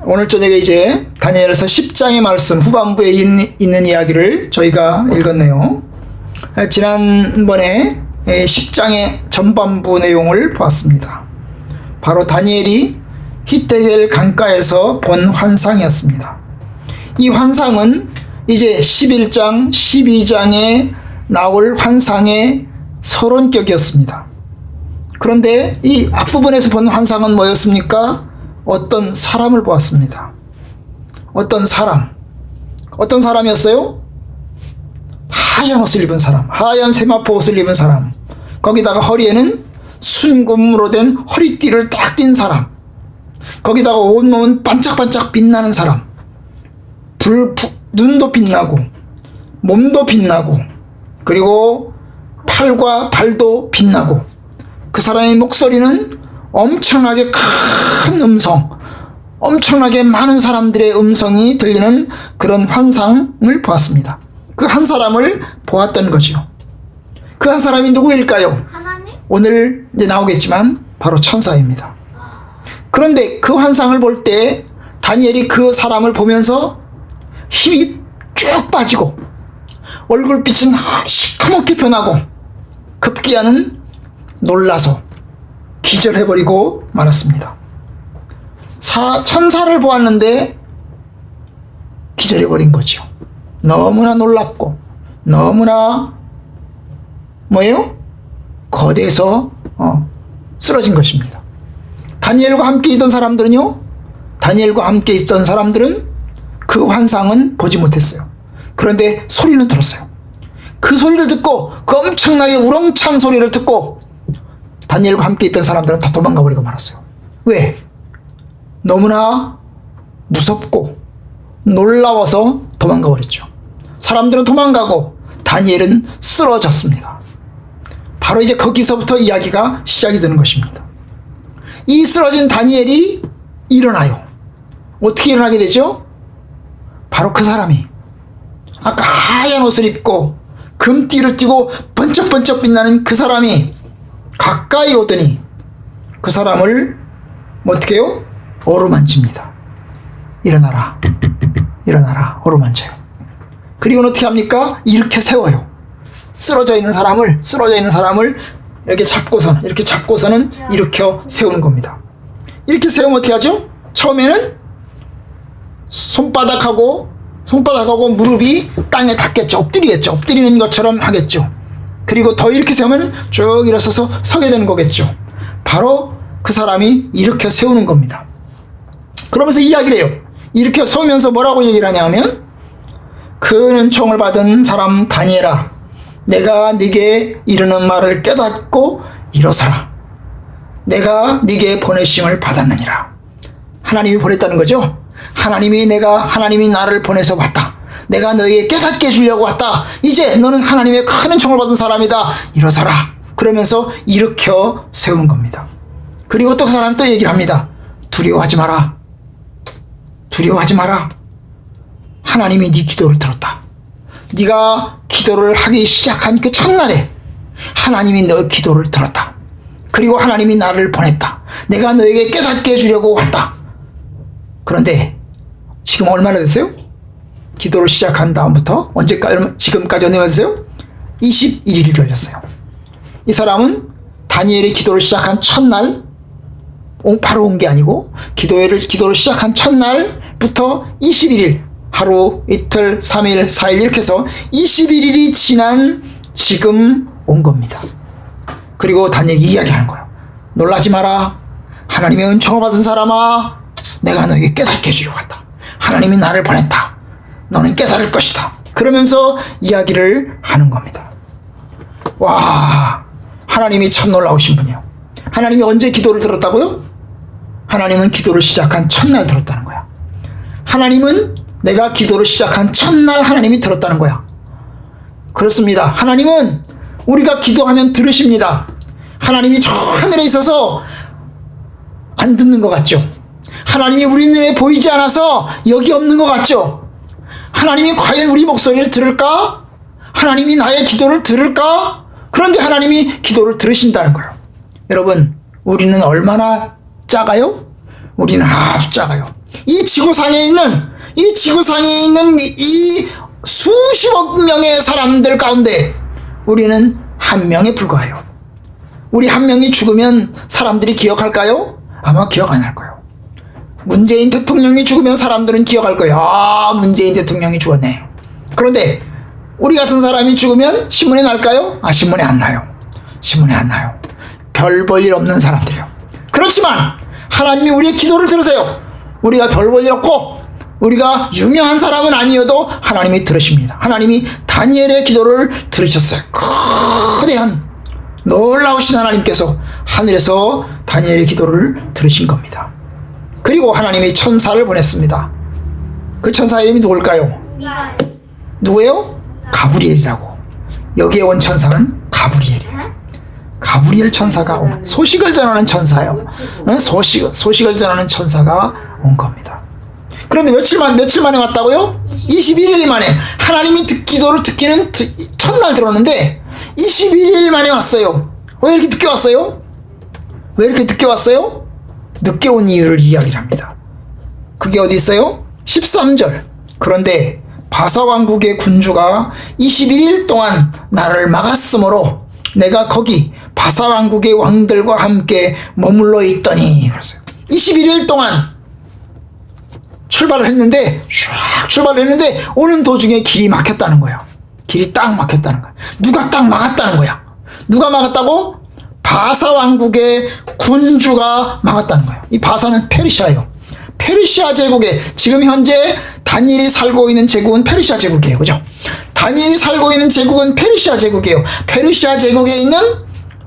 오늘 저녁에 이제 다니엘서 10장의 말씀 후반부에 있는 이야기를 저희가 읽었네요. 지난번에 10장의 전반부 내용을 보았습니다. 바로 다니엘이 히데겔 강가에서 본 환상이었습니다. 이 환상은 이제 11장, 12장에 나올 환상의 서론격이었습니다. 그런데 이 앞부분에서 본 환상은 뭐였습니까? 어떤 사람을 보았습니다. 어떤 사람이었어요? 하얀 옷을 입은 사람, 하얀 세마포 옷을 입은 사람, 거기다가 허리에는 순금으로 된 허리띠를 딱 띈 사람, 거기다가 온몸은 반짝반짝 빛나는 사람, 눈도 빛나고 몸도 빛나고 그리고 팔과 발도 빛나고, 그 사람의 목소리는 엄청나게 큰 음성, 엄청나게 많은 사람들의 음성이 들리는 그런 환상을 보았습니다. 그 한 사람을 보았던 거죠. 그 한 사람이 누구일까요? 하나님? 오늘 이제 나오겠지만 바로 천사입니다. 그런데 그 환상을 볼 때 다니엘이 그 사람을 보면서 힘이 쭉 빠지고 얼굴빛은 시커멓게 변하고 급기야는 놀라서 기절해버리고 말았습니다. 천사를 보았는데 기절해버린 거죠. 너무나 놀랍고 너무나 거대해서 쓰러진 것입니다. 다니엘과 함께 있던 사람들은 그 환상은 보지 못했어요. 그런데 소리는 들었어요. 그 소리를 듣고, 그 엄청나게 우렁찬 소리를 듣고 다니엘과 함께 있던 사람들은 다 도망가 버리고 말았어요. 왜? 너무나 무섭고 놀라워서 도망가 버렸죠. 사람들은 도망가고 다니엘은 쓰러졌습니다. 바로 이제 거기서부터 이야기가 시작이 되는 것입니다. 이 쓰러진 다니엘이 일어나요. 어떻게 일어나게 되죠? 바로 그 사람이 아까 하얀 옷을 입고 금띠를 띠고 번쩍번쩍 빛나는 그 사람이 가까이 오더니 그 사람을 어떻게 해요? 어루만집니다. 일어나라, 일어나라, 어루만져요. 그리고 어떻게 합니까? 이렇게 세워요. 쓰러져 있는 사람을 이렇게 잡고서는 일으켜 세우는 겁니다. 이렇게 세우면 어떻게 하죠? 처음에는 손바닥하고 무릎이 땅에 닿겠죠. 엎드리는 것처럼 하겠죠. 그리고 더 이렇게 세우면 쭉 일어서서 서게 되는 거겠죠. 바로 그 사람이 일으켜 세우는 겁니다. 그러면서 이야기를 해요. 일으켜 세우면서 뭐라고 얘기를 하냐면, 그 은총을 받은 사람 다니엘아, 내가 네게 이르는 말을 깨닫고 일어서라. 내가 네게 보내심을 받았느니라. 하나님이 보냈다는 거죠. 하나님이 나를 보내서 왔다. 내가 너에게 깨닫게 해주려고 왔다. 이제 너는 하나님의 큰 은총을 받은 사람이다. 일어서라. 그러면서 일으켜 세우는 겁니다. 그리고 또 그 사람 또 얘기를 합니다. 두려워하지 마라. 하나님이 네 기도를 들었다. 네가 기도를 하기 시작한 그 첫날에 하나님이 너 기도를 들었다. 그리고 하나님이 나를 보냈다. 내가 너에게 깨닫게 해주려고 왔다. 그런데 지금 얼마나 됐어요? 기도를 시작한 다음부터 지금까지 얼마나 됐어요? 21일이 걸렸어요. 이 사람은 다니엘이 기도를 시작한 첫날 바로 온 게 아니고 기도를 시작한 첫날부터 21일, 하루, 이틀, 3일, 4일 이렇게 해서 21일이 지난 지금 온 겁니다. 그리고 다니엘이 이야기하는 거예요. 놀라지 마라. 하나님의 은총을 받은 사람아, 내가 너에게 깨닫게 해주려고 왔다. 하나님이 나를 보냈다. 너는 깨달을 것이다. 그러면서 이야기를 하는 겁니다. 와, 하나님이 참 놀라우신 분이에요. 하나님이 언제 기도를 들었다고요? 하나님은 기도를 시작한 첫날 들었다는 거야. 하나님은 내가 기도를 시작한 첫날 하나님이 들었다는 거야. 그렇습니다. 하나님은 우리가 기도하면 들으십니다. 하나님이 저 하늘에 있어서 안 듣는 것 같죠? 하나님이 우리 눈에 보이지 않아서 여기 없는 것 같죠? 하나님이 과연 우리 목소리를 들을까? 하나님이 나의 기도를 들을까? 그런데 하나님이 기도를 들으신다는 거예요. 여러분, 우리는 얼마나 작아요? 우리는 아주 작아요. 이 지구상에 있는 이 수십억 명의 사람들 가운데 우리는 한 명에 불과해요. 우리 한 명이 죽으면 사람들이 기억할까요? 아마 기억 안 할 거예요. 문재인 대통령이 죽으면 사람들은 기억할 거예요. 아, 문재인 대통령이 죽었네. 그런데 우리 같은 사람이 죽으면 신문에 날까요? 아, 신문에 안 나요. 신문에 안 나요. 별 볼 일 없는 사람들이요. 그렇지만 하나님이 우리의 기도를 들으세요. 우리가 별 볼 일 없고 우리가 유명한 사람은 아니어도 하나님이 들으십니다. 하나님이 다니엘의 기도를 들으셨어요. 거대한 놀라우신 하나님께서 하늘에서 다니엘의 기도를 들으신 겁니다. 그리고 하나님이 천사를 보냈습니다. 그 천사 이름이 누굴까요? 누구예요? 가브리엘이라고. 여기에 온 천사는 가브리엘이에요. 가브리엘 천사가 소식을 전하는 천사예요. 소식을 전하는 천사가 온 겁니다. 그런데 며칠 만에 왔다고요? 21일 만에. 하나님이 기도를 듣기는 첫날 들었는데 21일 만에 왔어요. 왜 이렇게 늦게 왔어요? 왜 이렇게 늦게 왔어요? 늦게 온 이유를 이야기를 합니다. 그게 어디 있어요? 13절. 그런데 바사왕국의 군주가 21일 동안 나를 막았으므로 내가 거기 바사왕국의 왕들과 함께 머물러 있더니 그랬어요. 21일 동안 출발을 했는데 오는 도중에 길이 막혔다는 거예요. 길이 딱 막혔다는 거예요. 누가 딱 막았다는 거야. 누가 막았다고? 바사왕국의 군주가 막았다는 거예요. 이 바사는 페르시아예요. 페르시아 제국에 지금 현재 다니엘이 살고 있는 제국은 페르시아 제국이에요. 그죠? 다니엘이 살고 있는 제국은 페르시아 제국이에요. 페르시아 제국에 있는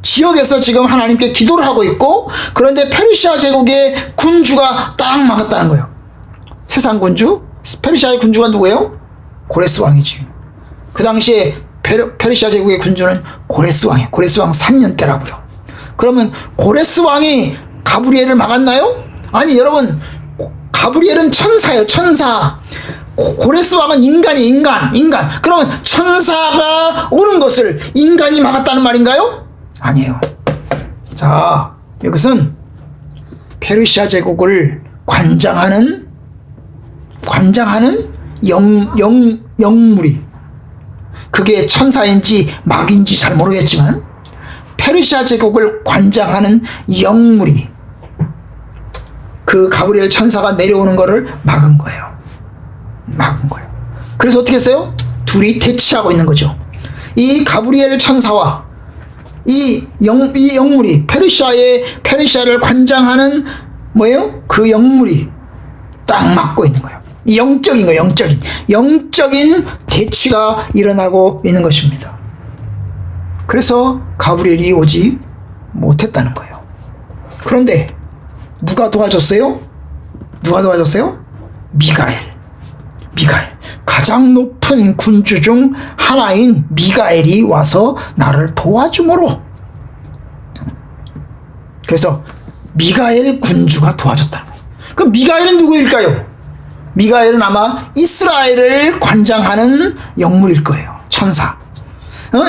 지역에서 지금 하나님께 기도를 하고 있고, 그런데 페르시아 제국의 군주가 딱 막았다는 거예요. 세상 군주? 페르시아의 군주가 누구예요? 고레스 왕이지. 그 당시에 페르시아 제국의 군주는 고레스 왕이에요. 고레스 왕 3년 때라고요. 그러면 고레스 왕이 가브리엘을 막았나요? 아니, 여러분, 가브리엘은 천사예요. 천사. 고레스 왕은 인간이에요. 인간. 그러면 천사가 오는 것을 인간이 막았다는 말인가요? 아니에요. 자, 이것은 페르시아 제국을 관장하는 영물이, 그게 천사인지 막인지 잘 모르겠지만 페르시아 제국을 관장하는 영물이 그 가브리엘 천사가 내려오는 거를 막은 거예요. 그래서 어떻게 했어요? 둘이 대치하고 있는 거죠. 이 가브리엘 천사와 이 영물이, 페르시아를 관장하는 뭐예요? 그 영물이 딱 막고 있는 거예요. 영적인 거예요. 영적인 대치가 일어나고 있는 것입니다. 그래서 가브리엘이 오지 못했다는 거예요. 그런데 누가 도와줬어요? 미가엘. 가장 높은 군주 중 하나인 미가엘이 와서 나를 도와주므로, 그래서 미가엘 군주가 도와줬다는 거예요. 그럼 미가엘은 누구일까요? 미가엘은 아마 이스라엘을 관장하는 영물일 거예요. 천사.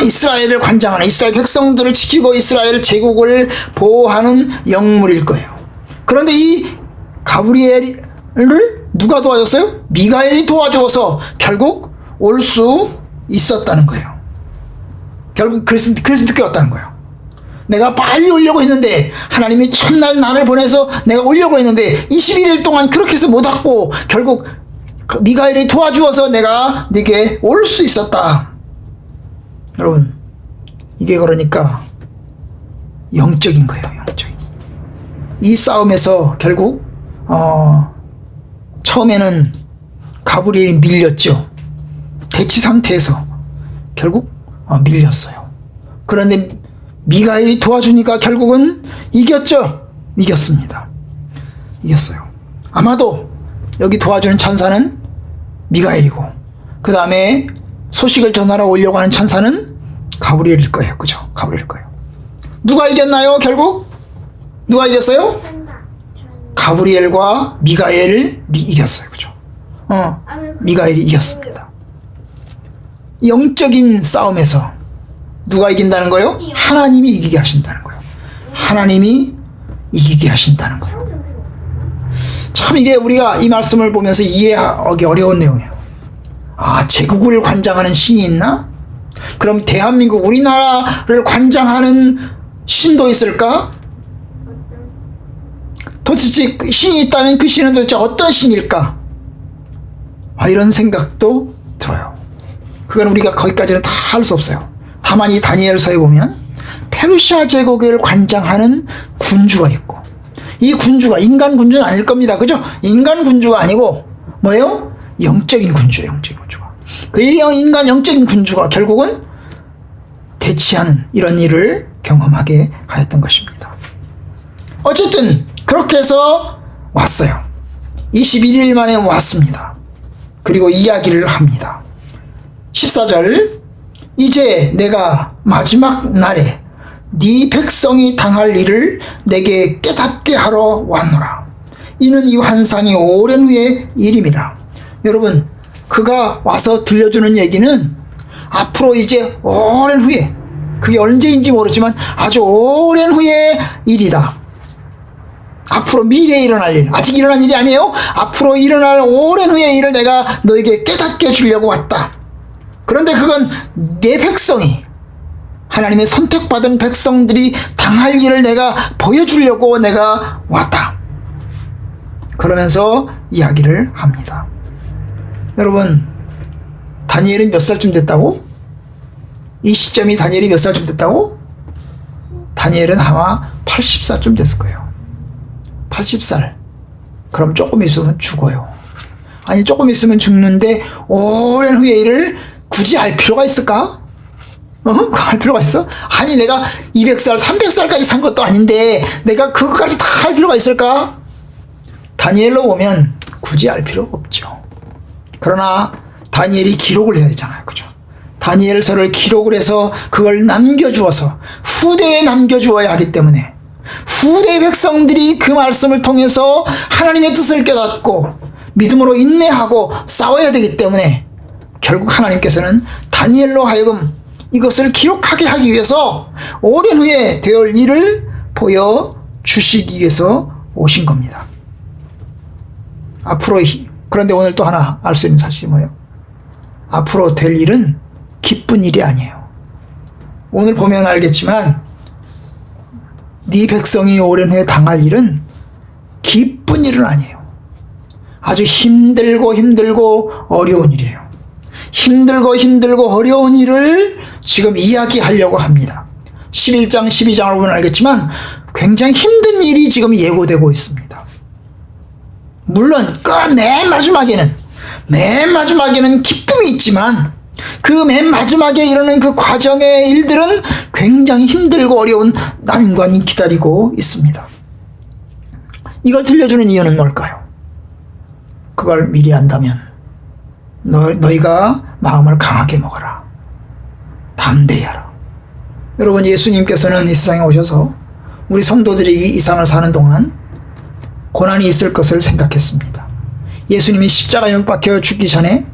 이스라엘을 관장하는, 이스라엘 백성들을 지키고 이스라엘 제국을 보호하는 영물일 거예요. 그런데 이 가브리엘을 누가 도와줬어요? 미가엘이 도와줘서 결국 올 수 있었다는 거예요. 결국 그래서 늦게 왔다는 거예요. 내가 빨리 오려고 했는데, 하나님이 첫날 나를 보내서 내가 오려고 했는데 21일 동안 그렇게 해서 못 왔고, 결국 미가엘이 도와주어서 내가 네게 올 수 있었다. 여러분, 이게 그러니까 영적인 거예요. 영적인. 이 싸움에서 결국 처음에는 가브리엘이 밀렸죠. 대치 상태에서 결국 밀렸어요. 그런데 미가엘이 도와주니까 결국은 이겼습니다. 이겼어요. 아마도 여기 도와주는 천사는 미가엘이고, 그 다음에 소식을 전하러 오려고 하는 천사는 가브리엘일 거예요. 그죠? 가브리엘일 거예요. 누가 이겼나요? 결국? 누가 이겼어요? 가브리엘과 미가엘을 이겼어요. 그죠? 미가엘이 이겼습니다. 영적인 싸움에서 누가 이긴다는 거예요? 하나님이 이기게 하신다는 거예요. 하나님이 이기게 하신다는 거예요. 참 이게 우리가 이 말씀을 보면서 이해하기 어려운 내용이에요. 아, 제국을 관장하는 신이 있나? 그럼 대한민국 우리나라를 관장하는 신도 있을까? 도대체 신이 있다면 그 신은 도대체 어떤 신일까? 아, 이런 생각도 들어요. 그건 우리가 거기까지는 다 할 수 없어요. 다만 이 다니엘서에 보면 페르시아 제국을 관장하는 군주가 있고, 이 군주가 인간 군주는 아닐 겁니다. 그죠? 인간 군주가 아니고 뭐예요? 영적인 군주예요. 영적인 군주가. 그 인간 영적인 군주가 결국은 대치하는 이런 일을 경험하게 하였던 것입니다. 어쨌든 그렇게 해서 왔어요. 21일 만에 왔습니다. 그리고 이야기를 합니다. 14절, 이제 내가 마지막 날에 네 백성이 당할 일을 내게 깨닫게 하러 왔노라. 이는 이 환상이 오랜 후의 일임이라. 여러분, 그가 와서 들려주는 얘기는 앞으로 이제 오랜 후에, 그게 언제인지 모르지만 아주 오랜 후의 일이다. 앞으로 미래에 일어날 일, 아직 일어난 일이 아니에요. 앞으로 일어날 오랜 후의 일을 내가 너에게 깨닫게 해주려고 왔다. 그런데 그건 내 백성이, 하나님의 선택받은 백성들이 당할 일을 내가 보여주려고 내가 왔다. 그러면서 이야기를 합니다. 여러분, 다니엘은 몇 살쯤 됐다고? 이 시점이 다니엘이 몇 살쯤 됐다고? 다니엘은 아마 80살쯤 됐을 거예요. 80살. 그럼 조금 있으면 죽어요. 아니, 조금 있으면 죽는데 오랜 후의 일을 굳이 알 필요가 있을까? 할 필요가 있어? 아니, 내가 200살, 300살까지 산 것도 아닌데 내가 그것까지 다 할 필요가 있을까? 다니엘로 보면 굳이 알 필요가 없죠. 그러나 다니엘이 기록을 해야 되잖아요. 그죠? 다니엘서를 기록을 해서 그걸 남겨주어서 후대에 남겨주어야 하기 때문에 후대 백성들이 그 말씀을 통해서 하나님의 뜻을 깨닫고 믿음으로 인내하고 싸워야 되기 때문에 결국 하나님께서는 다니엘로 하여금 이것을 기록하게 하기 위해서 오랜 후에 될 일을 보여주시기 위해서 오신 겁니다. 앞으로, 그런데 오늘 또 하나 알 수 있는 사실이 뭐예요? 앞으로 될 일은 기쁜 일이 아니에요. 오늘 보면 알겠지만 네 백성이 오랜 후에 당할 일은 기쁜 일은 아니에요. 아주 힘들고 어려운 일이에요. 힘들고 어려운 일을 지금 이야기하려고 합니다. 11장 12장을 보면 알겠지만 굉장히 힘든 일이 지금 예고되고 있습니다. 물론 그 맨 마지막에는 기쁨이 있지만 그 맨 마지막에 이르는 그 과정의 일들은 굉장히 힘들고 어려운 난관이 기다리고 있습니다. 이걸 들려주는 이유는 뭘까요? 그걸 미리 안다면 너희가 마음을 강하게 먹어라. 담대히 하라. 여러분, 예수님께서는 이 세상에 오셔서 우리 성도들이 이 세상을 사는 동안 고난이 있을 것을 생각했습니다. 예수님이 십자가에 못 박혀 죽기 전에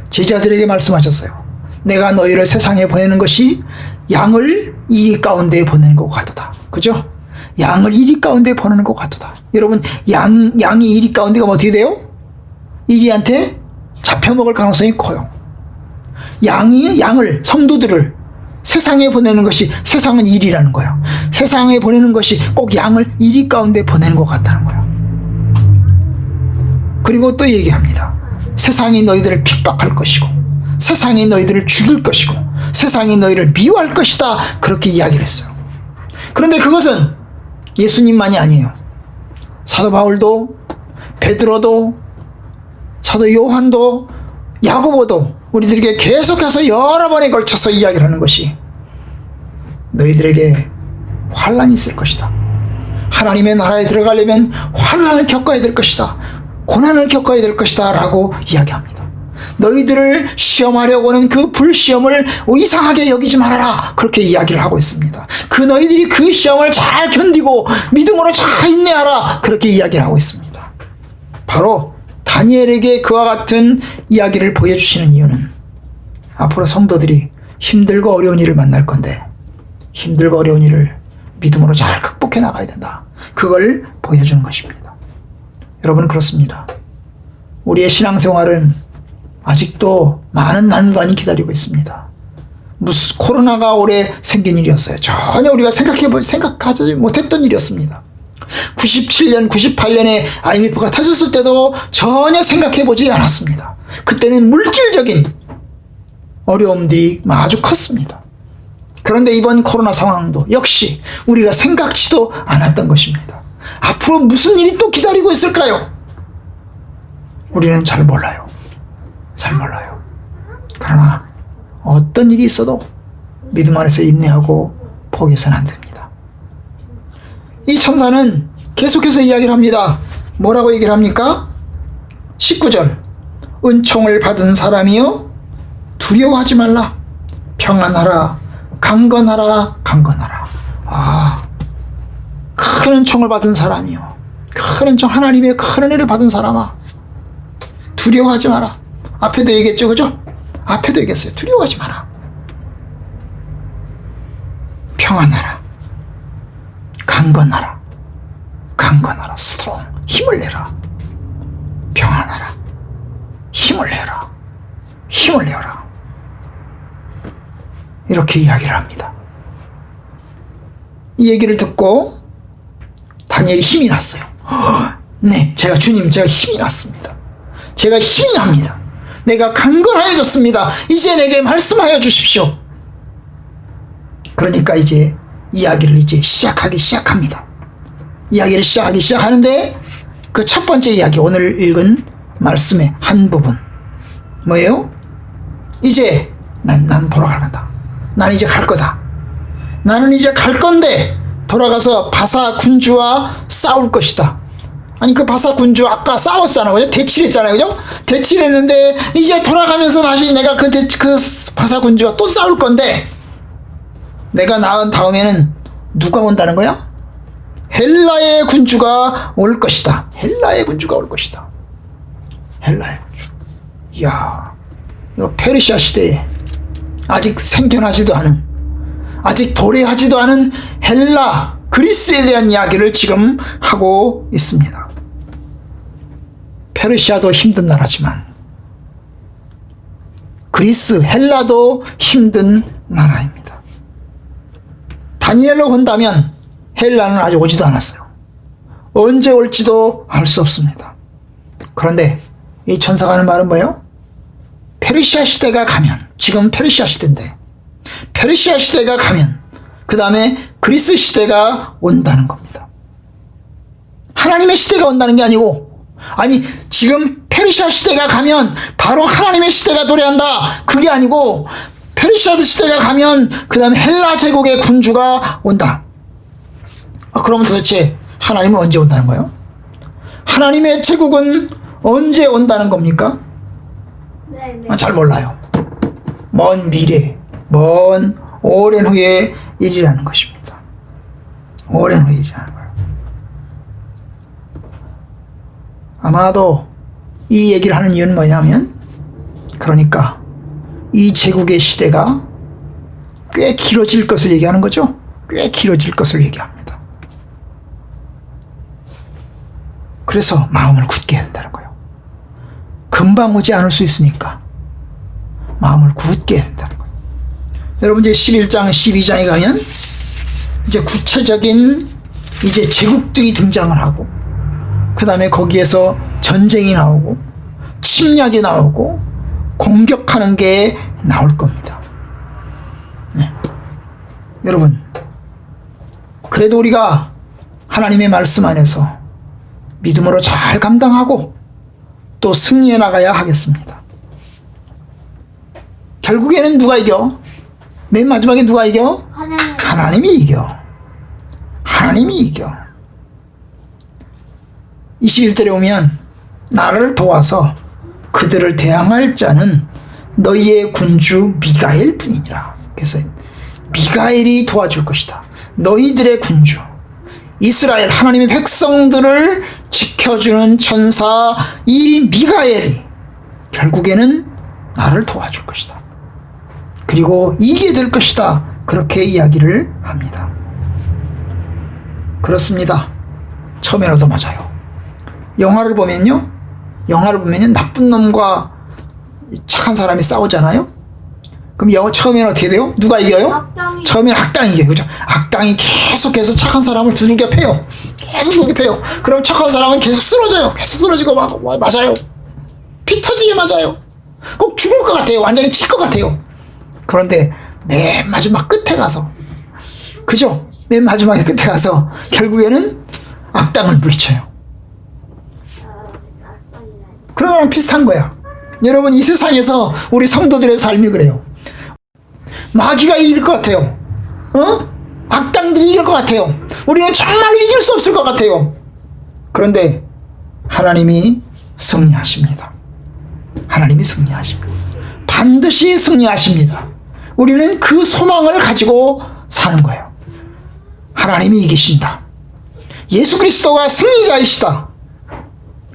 제자들에게 말씀하셨어요. 내가 너희를 세상에 보내는 것이 양을 이리 가운데 보내는 것 같도다. 그죠? 양을 이리 가운데 보내는 것 같도다. 여러분, 양이 이리 가운데가 어떻게 돼요? 이리한테 잡혀먹을 가능성이 커요. 양을, 성도들을 세상에 보내는 것이, 세상은 일이라는 거예요. 세상에 보내는 것이 꼭 양을 이리 가운데 보내는 것 같다는 거예요. 그리고 또 얘기합니다. 세상이 너희들을 핍박할 것이고, 세상이 너희들을 죽일 것이고, 세상이 너희를 미워할 것이다. 그렇게 이야기를 했어요. 그런데 그것은 예수님만이 아니에요. 사도 바울도, 베드로도, 사도 요한도, 야고보도 우리들에게 계속해서 여러 번에 걸쳐서 이야기를 하는 것이 너희들에게 환난이 있을 것이다. 하나님의 나라에 들어가려면 환난을 겪어야 될 것이다. 고난을 겪어야 될 것이다. 라고 이야기합니다. 너희들을 시험하려고 하는 그 불시험을 이상하게 여기지 말아라. 그렇게 이야기를 하고 있습니다. 너희들이 그 시험을 잘 견디고 믿음으로 잘 인내하라. 그렇게 이야기를 하고 있습니다. 바로 다니엘에게 그와 같은 이야기를 보여주시는 이유는 앞으로 성도들이 힘들고 어려운 일을 만날 건데 힘들고 어려운 일을 믿음으로 잘 극복해 나가야 된다. 그걸 보여주는 것입니다. 여러분 그렇습니다. 우리의 신앙생활은 아직도 많은 난관이 기다리고 있습니다. 무슨 코로나가 올해 생긴 일이었어요. 전혀 우리가 생각하지 못했던 일이었습니다. 97년, 98년에 IMF가 터졌을 때도 전혀 생각해보지 않았습니다. 그때는 물질적인 어려움들이 아주 컸습니다. 그런데 이번 코로나 상황도 역시 우리가 생각지도 않았던 것입니다. 앞으로 무슨 일이 또 기다리고 있을까요? 우리는 잘 몰라요. 잘 몰라요. 그러나 어떤 일이 있어도 믿음 안에서 인내하고 포기해서는 안 됩니다. 이 천사는 계속해서 이야기를 합니다. 뭐라고 얘기를 합니까? 19절 은총을 받은 사람이여 두려워하지 말라. 평안하라. 강건하라. 강건하라. 큰 은총을 받은 사람이요. 큰 은총, 하나님의 큰 은혜를 받은 사람아. 두려워하지 마라. 앞에도 얘기했죠, 그죠? 앞에도 얘기했어요. 두려워하지 마라. 평안하라. 강건하라. 강건하라. 스트롱. 힘을 내라. 평안하라. 힘을 내라. 힘을 내라. 이렇게 이야기를 합니다. 이 얘기를 듣고 다니엘이 힘이 났어요. 네, 제가 힘이 났습니다. 제가 힘이 납니다. 내가 강건하여졌습니다. 이제 내게 말씀하여 주십시오. 그러니까 이제 이야기를 시작합니다. 이야기를 시작하는데 그 첫 번째 이야기, 오늘 읽은 말씀의 한 부분 뭐예요? 이제 난 돌아갈 거다. 난 이제 갈 거다. 나는 이제 갈 건데 돌아가서 바사 군주와 싸울 것이다. 아니 그 바사 군주 아까 싸웠잖아요, 그죠? 대치했잖아요, 그죠? 대치했는데 이제 돌아가면서 다시 내가 그 바사 군주와 또 싸울 건데 내가 나은 다음에는 누가 온다는 거야? 헬라의 군주가 올 것이다. 헬라의 군주가 올 것이다. 헬라의 군주. 이야, 이거 페르시아 시대에 아직 생겨나지도 않은, 아직 도래하지도 않은 헬라, 그리스에 대한 이야기를 지금 하고 있습니다. 페르시아도 힘든 나라지만 그리스, 헬라도 힘든 나라입니다. 다니엘로 본다면 헬라는 아직 오지도 않았어요. 언제 올지도 알 수 없습니다. 그런데 이 천사가 하는 말은 뭐예요? 페르시아 시대가 가면, 지금 페르시아 시대인데 페르시아 시대가 가면 그 다음에 그리스 시대가 온다는 겁니다. 하나님의 시대가 온다는 게 아니고, 아니 지금 페르시아 시대가 가면 바로 하나님의 시대가 도래한다, 그게 아니고 페르시아 시대가 가면 그 다음에 헬라 제국의 군주가 온다. 그러면 도대체 하나님은 언제 온다는 거예요? 하나님의 제국은 언제 온다는 겁니까? 잘 몰라요. 먼 미래, 먼 오랜 후의 일이라는 것입니다. 오랜 후의 일이라는 거예요. 아마도 이 얘기를 하는 이유는 뭐냐면, 그러니까 이 제국의 시대가 꽤 길어질 것을 얘기하는 거죠. 꽤 길어질 것을 얘기합니다. 그래서 마음을 굳게 해야 된다는 거예요. 금방 오지 않을 수 있으니까 마음을 굳게 해야 된다는 거예요. 여러분 이제 11장 12장에 가면 이제 구체적인 이제 제국들이 등장을 하고, 그 다음에 거기에서 전쟁이 나오고 침략이 나오고 공격하는 게 나올 겁니다. 네. 여러분, 그래도 우리가 하나님의 말씀 안에서 믿음으로 잘 감당하고 또 승리해 나가야 하겠습니다. 결국에는 누가 이겨? 맨 마지막에 누가 이겨? 하나님이 이겨. 하나님이 이겨. 21절에 오면 나를 도와서 그들을 대항할 자는 너희의 군주 미가엘 뿐이니라. 그래서 미가엘이 도와줄 것이다. 너희들의 군주, 이스라엘 하나님의 백성들을 지켜주는 천사 이 미가엘이 결국에는 나를 도와줄 것이다. 그리고 이기게 될 것이다. 그렇게 이야기를 합니다. 그렇습니다. 처음에라도 맞아요. 영화를 보면요. 나쁜 놈과 착한 사람이 싸우잖아요. 그럼 처음에는 어떻게 돼요? 누가 이겨요? 처음에는 악당이 이겨요. 그죠? 악당이 계속해서 착한 사람을 두들겨 패요. 계속 두들겨 패요. 그럼 착한 사람은 계속 쓰러져요. 계속 쓰러지고 맞아요. 피 터지게 맞아요. 꼭 죽을 것 같아요. 완전히 칠 것 같아요. 그런데 맨 마지막 끝에 가서, 그죠? 맨 마지막에 끝에 가서 결국에는 악당을 물리쳐요. 그런 거랑 비슷한 거야. 여러분, 이 세상에서 우리 성도들의 삶이 그래요. 마귀가 이길 것 같아요. 악당들이 이길 것 같아요. 우리는 정말로 이길 수 없을 것 같아요. 그런데 하나님이 승리하십니다. 하나님이 승리하십니다. 반드시 승리하십니다. 우리는 그 소망을 가지고 사는 거예요. 하나님이 이기신다. 예수 그리스도가 승리자이시다.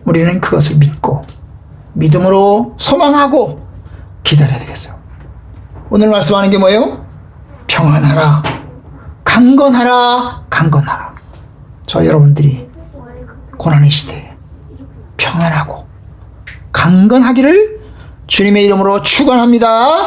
우리는 그것을 믿고 믿음으로 소망하고 기다려야 되겠어요. 오늘 말씀하는 게 뭐예요? 평안하라, 강건하라, 강건하라. 저 여러분들이 고난의 시대에 평안하고 강건하기를 주님의 이름으로 축원합니다.